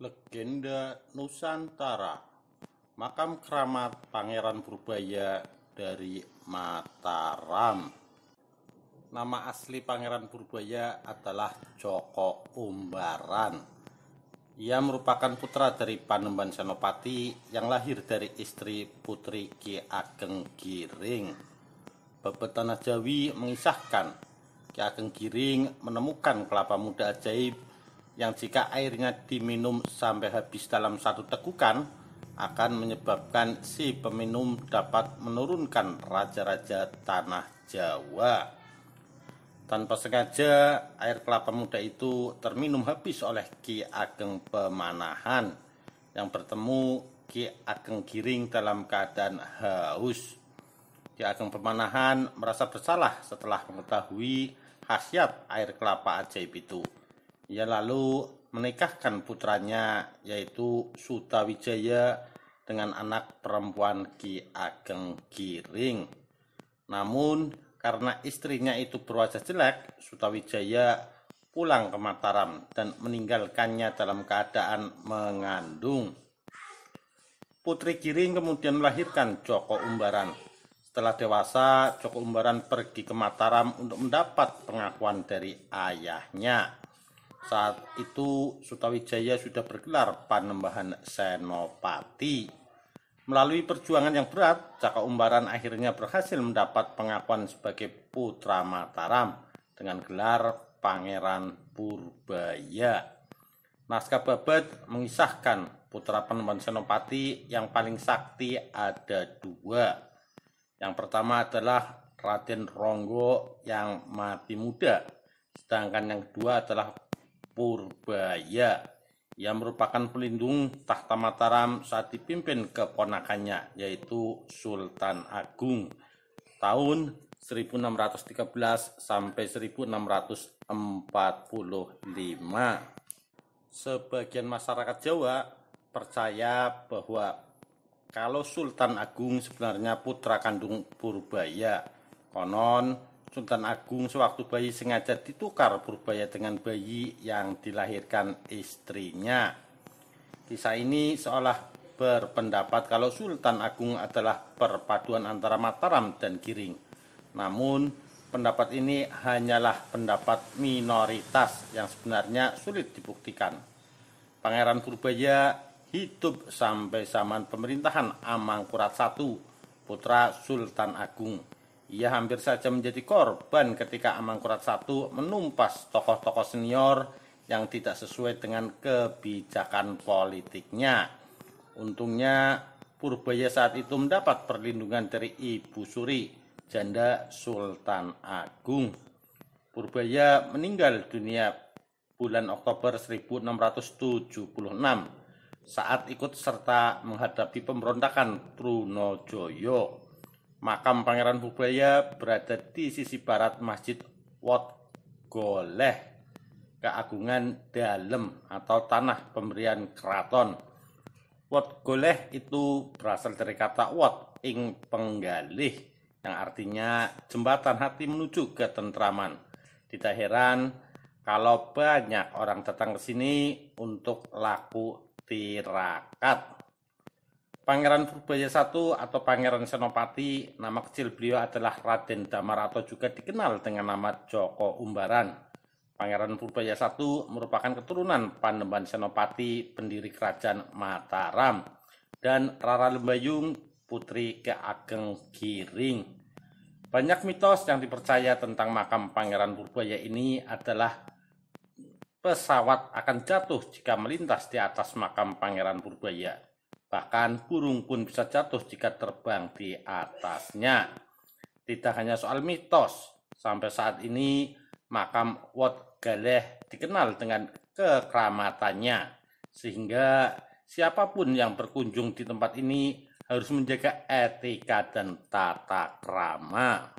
Legenda Nusantara. Makam keramat Pangeran Purbaya dari Mataram. Nama asli Pangeran Purbaya adalah Joko Umbaran. Ia merupakan putra dari Panembahan Senopati yang lahir dari istri Putri Ki Ageng Giring. Babad Tanah Jawi mengisahkan Ki Ageng Giring menemukan kelapa muda ajaib yang jika airnya diminum sampai habis dalam satu tegukan akan menyebabkan si peminum dapat menurunkan raja-raja tanah Jawa. Tanpa sengaja, air kelapa muda itu terminum habis oleh Ki Ageng Pemanahan yang bertemu Ki Ageng Giring dalam keadaan haus. Ki Ageng Pemanahan merasa bersalah setelah mengetahui khasiat air kelapa ajaib itu. Ia lalu menikahkan putranya yaitu Sutawijaya dengan anak perempuan Ki Ageng Giring. Namun karena istrinya itu berwajah jelek, Sutawijaya pulang ke Mataram dan meninggalkannya dalam keadaan mengandung. Putri Giring kemudian melahirkan Joko Umbaran. Setelah dewasa, Joko Umbaran pergi ke Mataram untuk mendapat pengakuan dari ayahnya. Saat itu Sutawijaya sudah bergelar Panembahan Senopati. Melalui perjuangan yang berat, Joko Umbaran akhirnya berhasil mendapat pengakuan sebagai putra Mataram dengan gelar Pangeran Purbaya. Naskah Babad mengisahkan putra Panembahan Senopati yang paling sakti ada dua. Yang pertama adalah Raden Ronggo yang mati muda, sedangkan yang kedua adalah Purbaya. Ia merupakan pelindung tahta Mataram saat dipimpin keponakannya yaitu Sultan Agung tahun 1613 sampai 1645. Sebagian masyarakat Jawa percaya bahwa kalau Sultan Agung sebenarnya putra kandung Purbaya. Konon Sultan Agung sewaktu bayi sengaja ditukar Purbaya dengan bayi yang dilahirkan istrinya. Kisah ini seolah berpendapat kalau Sultan Agung adalah perpaduan antara Mataram dan Giring. Namun pendapat ini hanyalah pendapat minoritas yang sebenarnya sulit dibuktikan. Pangeran Purbaya hidup sampai zaman pemerintahan Amangkurat I, putra Sultan Agung. Ia hampir saja menjadi korban ketika Amangkurat I menumpas tokoh-tokoh senior yang tidak sesuai dengan kebijakan politiknya. Untungnya Purbaya saat itu mendapat perlindungan dari Ibu Suri, janda Sultan Agung. Purbaya meninggal dunia bulan Oktober 1676 saat ikut serta menghadapi pemberontakan Trunojoyo. Makam Pangeran Purbaya berada di sisi barat Masjid Wat Goleh, Keagungan Dalem atau Tanah Pemberian Keraton. Wat Goleh itu berasal dari kata wat ing penggalih yang artinya jembatan hati menuju ketentraman. Tidak heran kalau banyak orang datang ke sini untuk laku tirakat. Pangeran Purbaya I atau Pangeran Senopati, nama kecil beliau adalah Raden Damar atau juga dikenal dengan nama Joko Umbaran. Pangeran Purbaya I merupakan keturunan Panembahan Senopati, pendiri kerajaan Mataram, dan Rara Lembayung, putri Ki Ageng Giring. Banyak mitos yang dipercaya tentang makam Pangeran Purbaya ini adalah pesawat akan jatuh jika melintas di atas makam Pangeran Purbaya. Bahkan burung pun bisa jatuh jika terbang di atasnya. Tidak hanya soal mitos, sampai saat ini makam Wat Goleh dikenal dengan kekeramatannya, sehingga siapapun yang berkunjung di tempat ini harus menjaga etika dan tata krama.